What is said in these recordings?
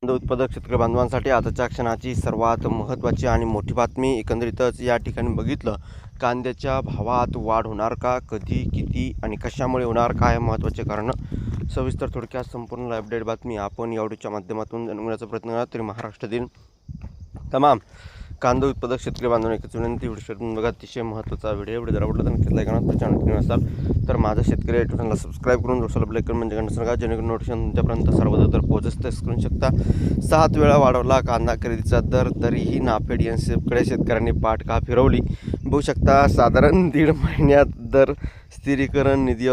कांदा उत्पादक शेतकरी बांधवांसाठी आताच्या क्षणाची सर्वात महत्त्वाची आणि मोठी बातमी. एकंदरीतच या ठिकाणी बघितलं, कांद्याच्या भावात वाढ होणार का, कधी, किती आणि कशामुळे होणार, काय महत्त्वाचे कारणं, सविस्तर थोडक्यात संपूर्ण अपडेट बातमी आपण या व्हिडिओच्या माध्यमातून जाणून घेण्याचा प्रयत्न करा. तरी महाराष्ट्रातील तमाम कांदा उत्पादक शेतकरी बांधवांना एकच विनंती, व्हिडिओ शेअर करून बघा. अतिशय महत्त्वाचा व्हिडिओ जर आवडला तर नक्कीच लाईक करा. चॅनल असाल तर माझा शेतकरी युट्यूब चॅनलला सबस्क्राईब करून जोशाला बेल आयकॉन म्हणजे घंटा सांगा, जेणेकरून नोटिफिकेशन तुमच्यापर्यंत सर्वत्र पोहोचत करू शकता. 7 वेळा वाढवला कांदा खरेदीचा दर, तरीही नाफेड एनसीएफकडे शेतकऱ्यांनी पाठ का फिरवली. बघू शकता, साधारण 1.5 महिन्यात दर स्थिरीकरण निधी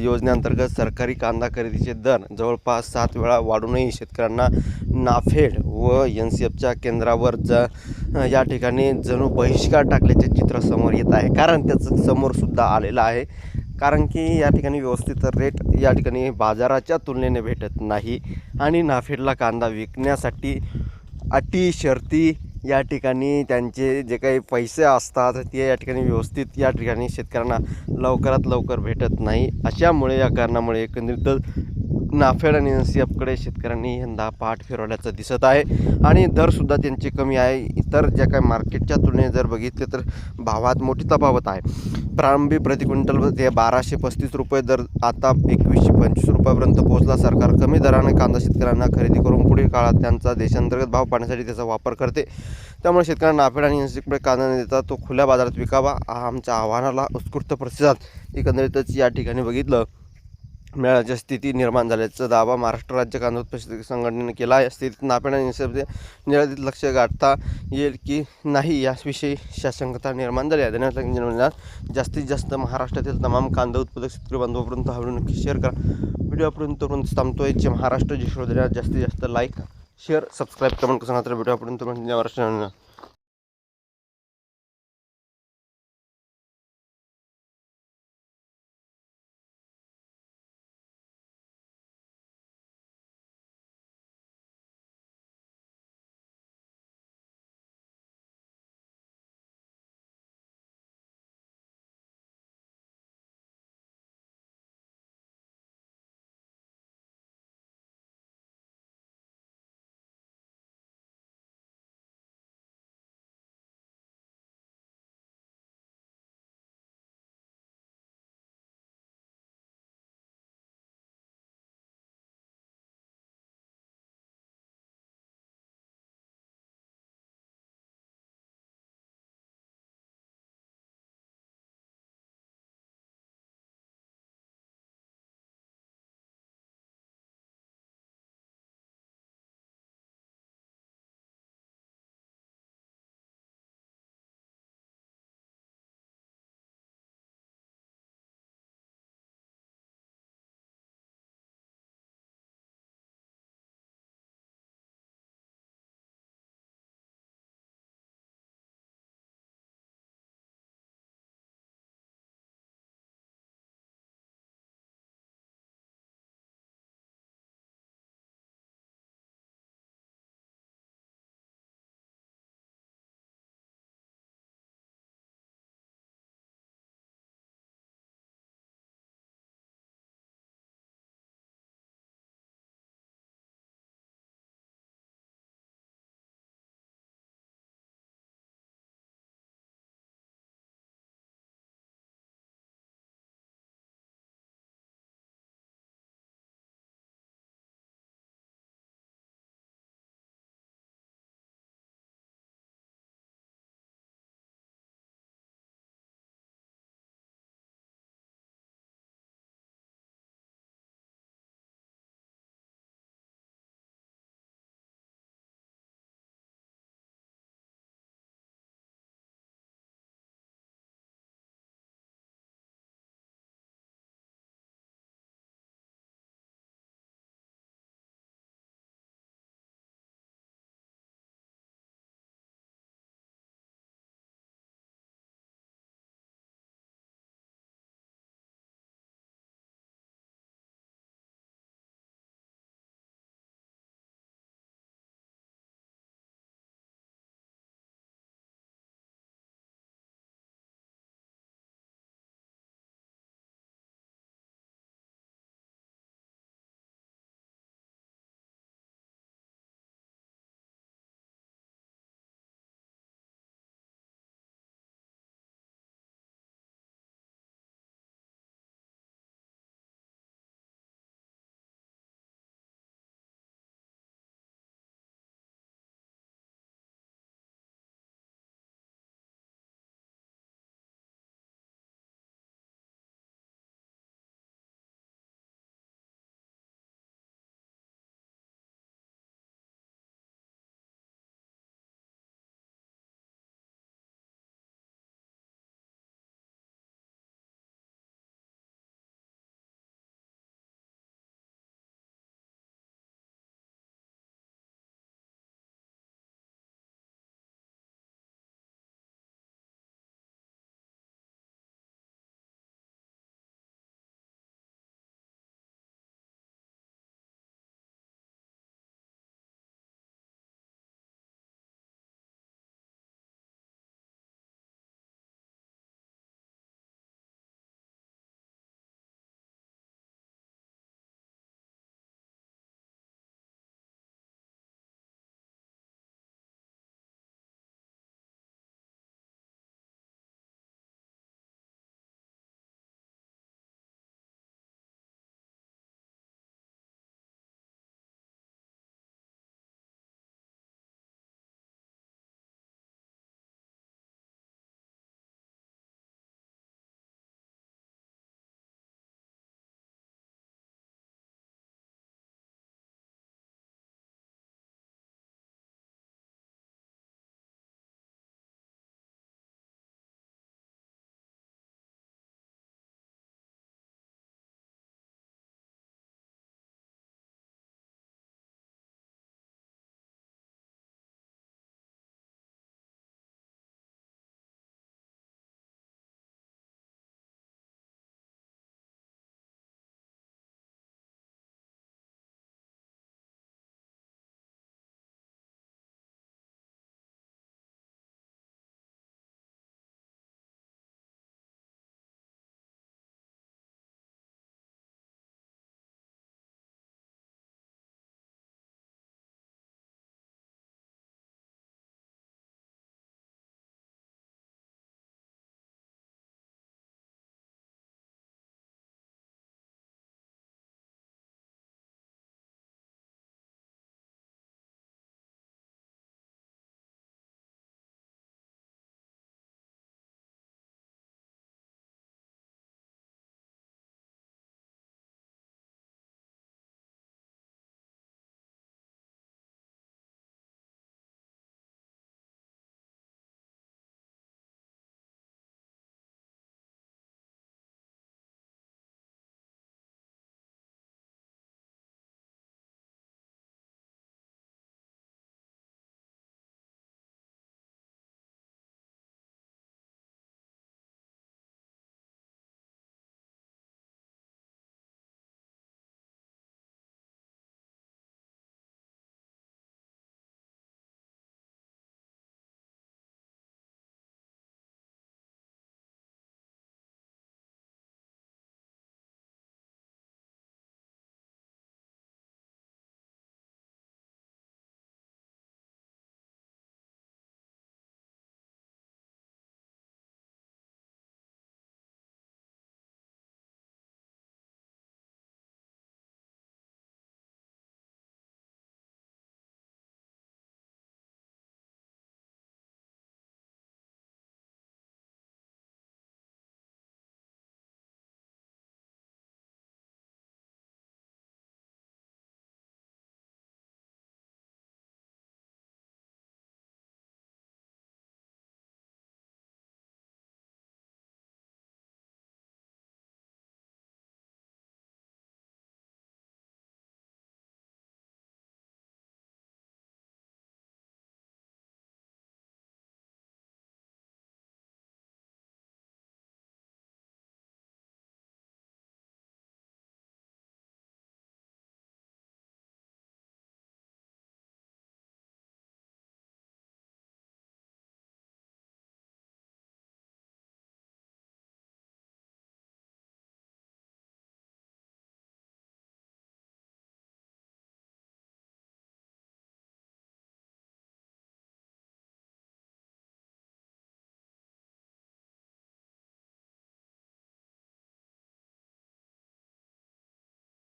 योजनेअंतर्गत सरकारी कांदा खरेदीचे दर जवळपास 7 वेळा वाढूनही शेतकऱ्यांना नाफेड व एनसीएफच्या केंद्रावर या ठिकाणी जणू बहिष्कार टाकल्याचे चित्र समोर येत आहे. कारण त्याचं समोरसुद्धा आलेलं आहे. कारण की या ठिकाणी व्यवस्थित रेट या ठिकाणी बाजाराच्या तुलनेने भेटत नाही आणि नाफेडला कांदा विकण्यासाठी अटी शर्ती या ठिकाणी त्यांचे जे काही पैसे असतात ते या ठिकाणी व्यवस्थित या ठिकाणी शेतकऱ्यांना लवकरात लवकर भेटत नाही. अशामुळे या कारणामुळे एकंदरीत नाफेड आणि एनसीएफकडे शेतकऱ्यांनी यंदा पाठ फिरवल्याचं दिसत आहे आणि दरसुद्धा त्यांचे कमी आहे. इतर ज्या काही मार्केटच्या तुलनेत जर बघितले तर भावात मोठी तफावत आहे. प्रारंभी प्रति क्विंटल ते 1235 रुपये दर आता 2125 रुपयापर्यंत पोहोचला. सरकार कमी दराने कांदा शेतकऱ्यांना खरेदी करून पुढील काळात त्यांचा देशांतर्गत भाव पाडण्यासाठी त्याचा वापर करते. त्यामुळे शेतकऱ्यांना नाफेड आणि एनसीएफकडे कांदा न देता तो खुल्या बाजारात विकावा. आमच्या आव्हानाला उत्स्फूर्त प्रतिसाद एकंदरीतच या ठिकाणी बघितलं मिळाल्याची स्थिती निर्माण झाल्याचा दावा महाराष्ट्र राज्य कांदा उत्पादक शेतकरी संघटनेने केला आहे. स्थितीत नाफेड आणि एनसीएफचे निर्यातीत लक्ष गाठता येईल की नाही याविषयी शासंकता निर्माण झाली आहे. धन्यवाद. जास्तीत जास्त महाराष्ट्रातील तमाम कांदा उत्पादक शेतकरी बांधवांपर्यंत हा व्हिडिओ नक्की शेअर करा. व्हिडिओपर्यंत थांबतोय. जे महाराष्ट्र जे शोधल्या जास्तीत जास्त लाईक शेअर सबस्क्राईब कमेंट करून व्हिडिओपर्यंत महाराष्ट्र